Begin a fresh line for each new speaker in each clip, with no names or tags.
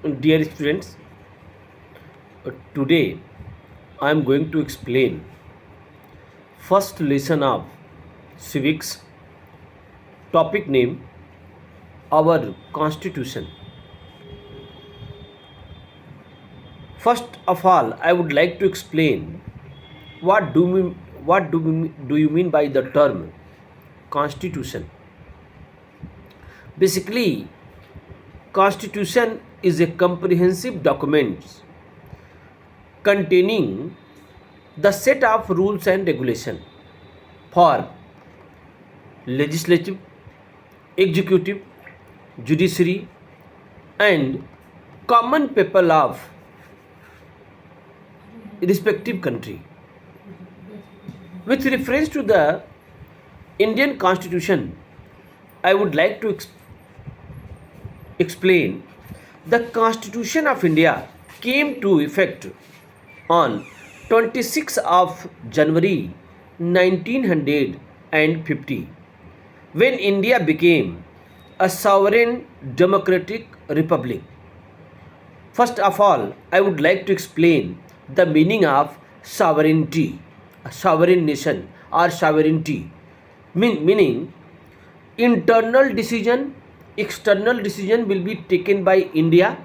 Dear students, today I am going to explain first lesson of civics, topic name our constitution. First of all, I would like to explain what do you mean by the term constitution. Basically, constitution is a comprehensive document containing the set of rules and regulation for legislative, executive, judiciary, and common people of respective country. With reference to the Indian Constitution, I would like to explain the Constitution of India came to effect on 26th of January 1950 when India became a sovereign democratic republic. First of all, I would like to explain the meaning of sovereignty, a sovereign nation or sovereignty, meaning internal decision, external decision will be taken by India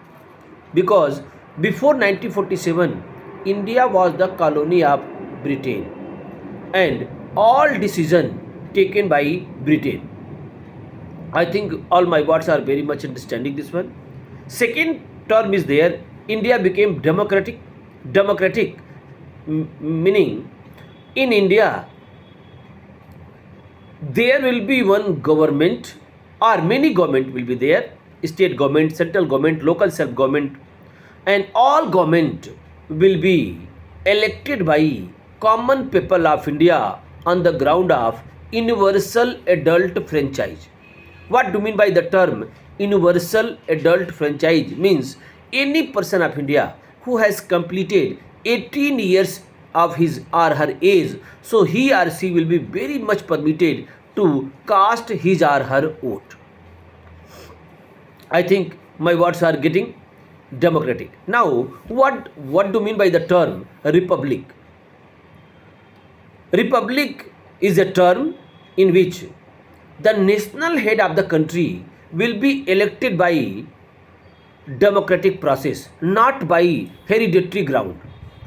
because before 1947, India was the colony of Britain and all decision taken by Britain. I think all my words are very much understanding this one. Second term is there. India became democratic. Democratic meaning in India there will be one government or many government will be there. State government, central government, local self government, and all government will be elected by common people of India on the ground of universal adult franchise. What do you mean by the term universal adult franchise? Means any person of India who has completed 18 years of his or her age, so he or she will be very much permitted to cast his or her vote. I think my words are getting democratic. Now, what do you mean by the term republic? Republic is a term in which the national head of the country will be elected by democratic process, not by hereditary ground.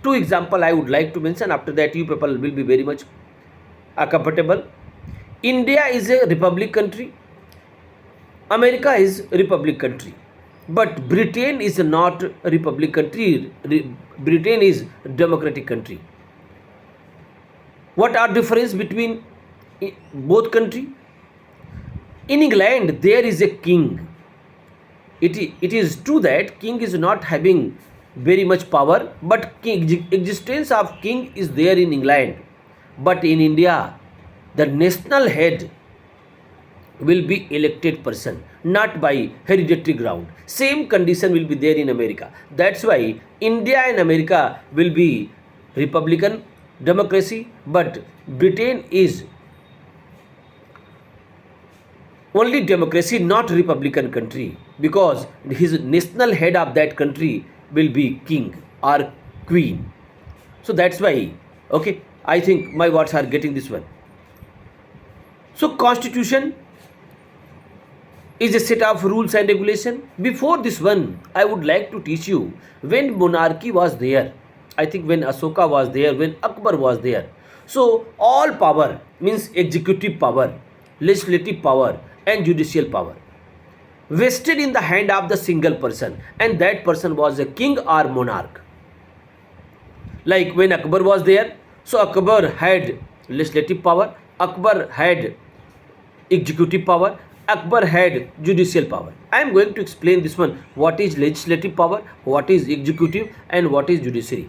Two example I would like to mention. After that, you people will be very much comfortable. India is a republic country. America is a republic country. But Britain is not a republic country. Britain is a democratic country. What are difference between both country? In England, there is a king. It is true that king is not having very much power, but existence of king is there in England. But in India, the national head will be elected person, not by hereditary ground. Same condition will be there in America. That's why India and America will be republican democracy, but Britain is only democracy, not republican country, because his national head of that country will be king or queen. So that's why, okay, I think my words are getting this one. So constitution is a set of rules and regulation. Before this one, I would like to teach you when monarchy was there. I think when Ashoka was there, when Akbar was there. So all power means executive power, legislative power, and judicial power vested in the hand of the single person, and that person was a king or monarch. Like when Akbar was there, so Akbar had legislative power, Akbar had executive power, Akbar had judicial power. I am going to explain this one. What is legislative power, what is executive, and what is judiciary.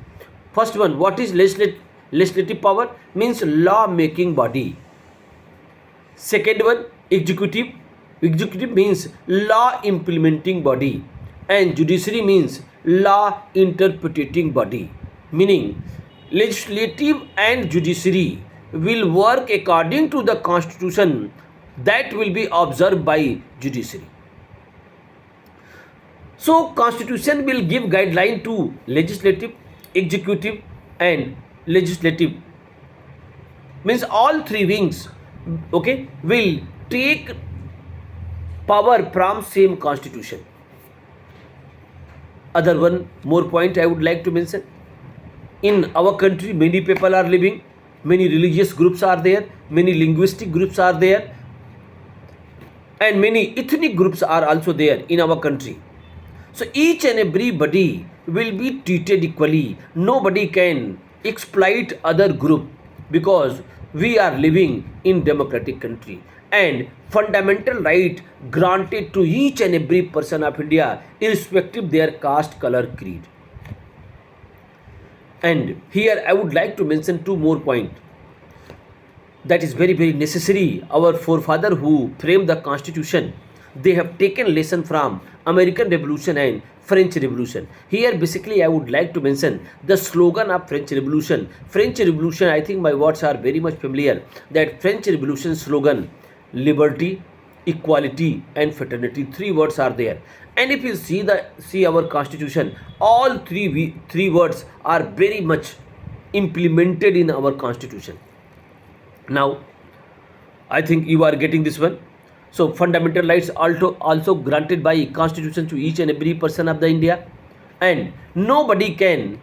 First one, what is legislative power? Means law making body. Second one, executive. Executive means law implementing body. And judiciary means law interpreting body. Meaning legislative and judiciary will work according to the constitution that will be observed by judiciary. So constitution will give guideline to legislative, executive and legislative, means all three wings, okay, will take power from same constitution. Other one more point I would like to mention. In our country, many people are living, many religious groups are there, many linguistic groups are there, and many ethnic groups are also there in our country. So each and everybody will be treated equally. Nobody can exploit other group, because we are living in democratic country, and fundamental right granted to each and every person of India irrespective their caste, color, creed. And here I would like to mention two more points that is very necessary. Our forefather who framed the constitution, they have taken lesson from American Revolution and French Revolution. Here basically I would like to mention the slogan of French Revolution. French Revolution, I think my words are very much familiar, that French Revolution slogan, liberty, equality and fraternity, three words are there. And if you see our constitution, all three words are very much implemented in our constitution. Now I think you are getting this one. So fundamental rights also granted by constitution to each and every person of the India, and nobody can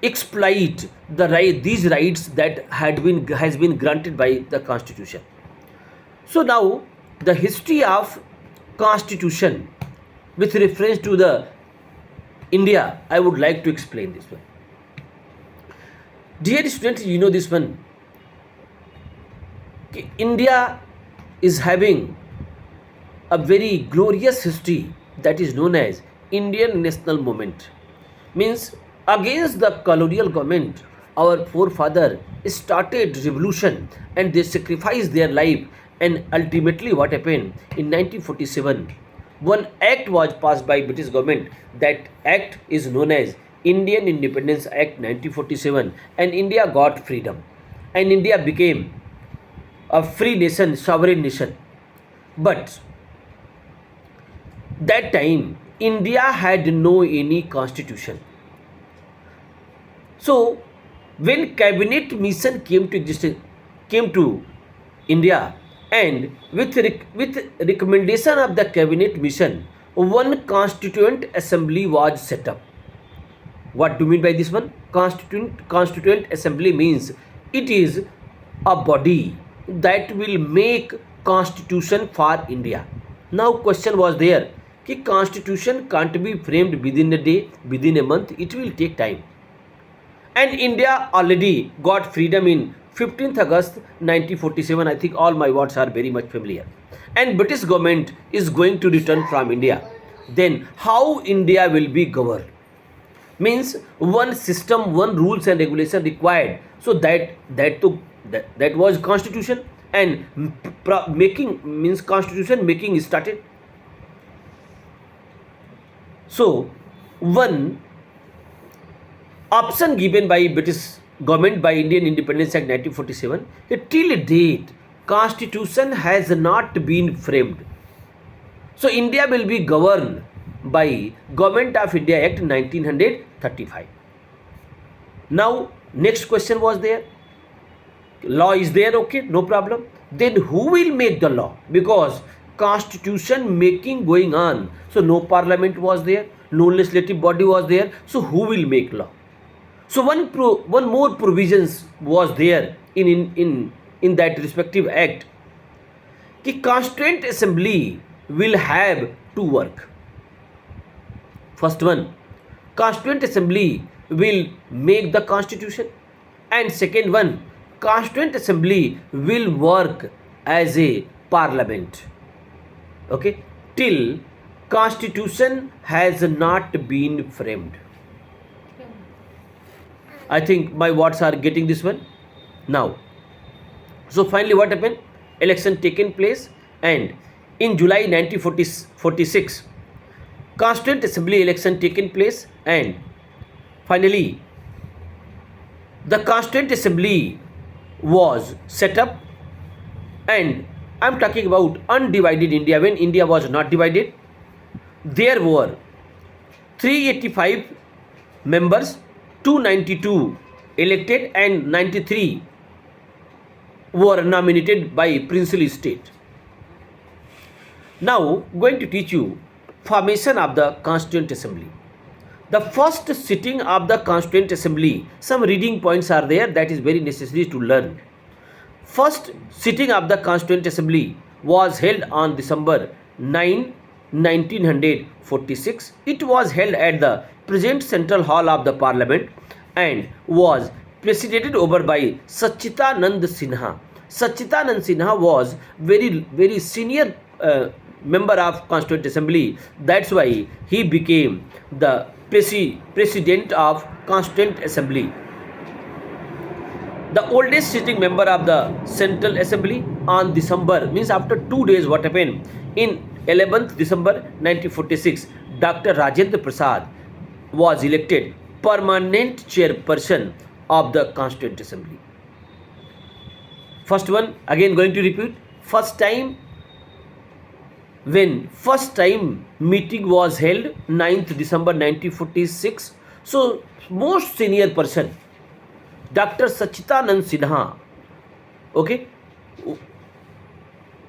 exploit these rights that has been granted by the constitution. So now the history of constitution with reference to the India, I would like to explain this one. Dear students, you know this one. India is having a very glorious history that is known as Indian national movement. Means against the colonial government, our forefather started revolution and they sacrificed their life, and ultimately what happened in 1947, one act was passed by British government. That act is known as Indian Independence Act 1947, and India got freedom, and India became a free nation, sovereign nation. But that time India had no any constitution. So when cabinet mission came to India, and with recommendation of the cabinet mission, one constituent assembly was set up. What do you mean by this one? Constituent assembly means it is a body that will make constitution for India. Now question was there कि constitution can't be framed within a day, within a month, it will take time. And India already got freedom in 15th August 1947. I think all my words are very much familiar. And British government is going to return from India. Then how India will be governed? Means one system, one rules and regulation required. So that was constitution, and making means constitution making started. So one option given by British government by Indian Independence Act 1947, till date constitution has not been framed. So India will be governed by Government of India Act 1935. Now next question was there, law is there, okay, no problem. Then who will make the law? Because constitution making going on, so no parliament was there, no legislative body was there, so who will make law? So one more provisions was there in that respective act, कि constituent assembly will have to work. First one, constituent assembly will make the constitution, and second one, constituent assembly will work as a parliament. Okay, till constitution has not been framed. I think my words are getting this one now. So finally what happened? Election taken place, and in July 1946 Constituent Assembly election taken place, and finally the Constituent Assembly was set up. And I am talking about undivided India. When India was not divided, there were 385 members, 292 elected and 93 were nominated by princely state. Now going to teach you formation of the Constituent Assembly. The first sitting of the Constituent Assembly, some reading points are there that is very necessary to learn. First sitting of the Constituent Assembly was held on December 9, 1946. It was held at the present Central Hall of the Parliament and was presided over by Sachidanand Sinha. Sachidanand Sinha was very senior member of Constituent Assembly. That's why he became the president of Constituent Assembly. The oldest sitting member of the Central Assembly on December, means after 2 days, what happened? In 11th December 1946, Dr. Rajendra Prasad was elected permanent chairperson of the Constituent Assembly. First one, again going to repeat. First time meeting was held 9th December 1946. So most senior person, Dr. Sachidanand Sinha, okay,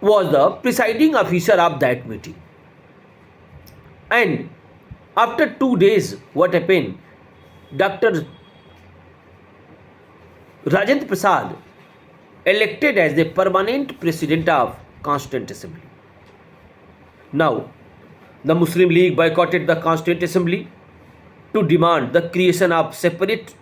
was the presiding officer of that meeting. And after 2 days, what happened? Dr. Rajendra Prasad elected as the permanent president of Constituent Assembly. Now, the Muslim League boycotted the Constituent Assembly to demand the creation of separate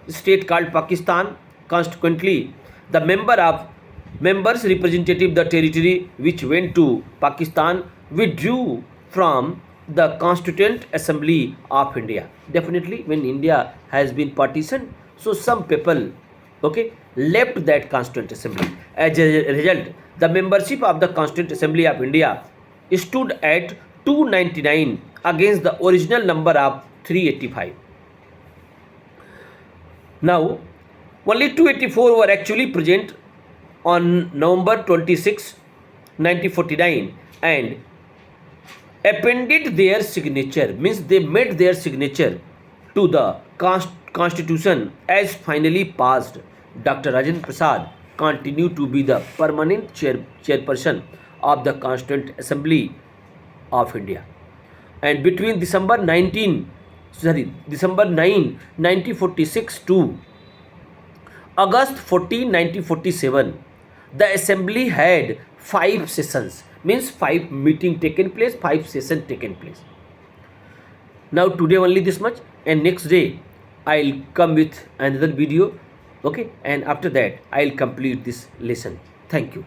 state called Pakistan. Consequently, the members representative the territory which went to Pakistan withdrew from the Constituent Assembly of India. Definitely, when India has been partitioned, so some people, okay, left that Constituent Assembly. As a result, the membership of the Constituent Assembly of India stood at 299 against the original number of 385. Now, only 284 were actually present on November 26, 1949 and appended their signature, means they made their signature to the Constitution as finally passed. Dr. Rajendra Prasad continued to be the permanent chairperson of the Constituent Assembly of India. And between December 9, 1946 to August 14, 1947, the assembly had 5 sessions, means 5 meetings taken place, 5 sessions taken place. Now today only this much, and next day I'll come with another video, okay, and after that I'll complete this lesson. Thank you.